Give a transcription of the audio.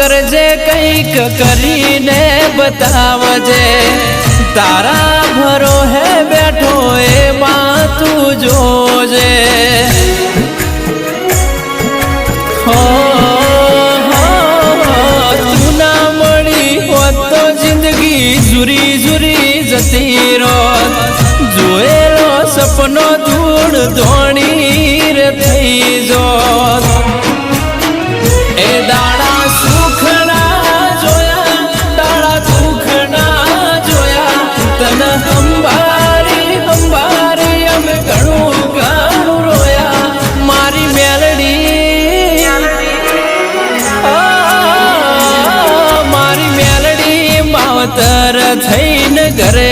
કરજે કંઈક કરીને બતાવજે તારા ભરો હે બેઠો એમાં તું જોજે હો તું ના મળી હોત તો જિંદગી જુરી જુરી જતી રોત જોયેલો સપનો ધૂળ ધોણી રે થઈ જોત એ દાડા સુખના જોયા દાડા દુખના જોયા તને હંભારી હંભારી અમે ઘણું ઘણું રોયા મારી મેલડી મારી મેલડી માવતર થઈને ઘરે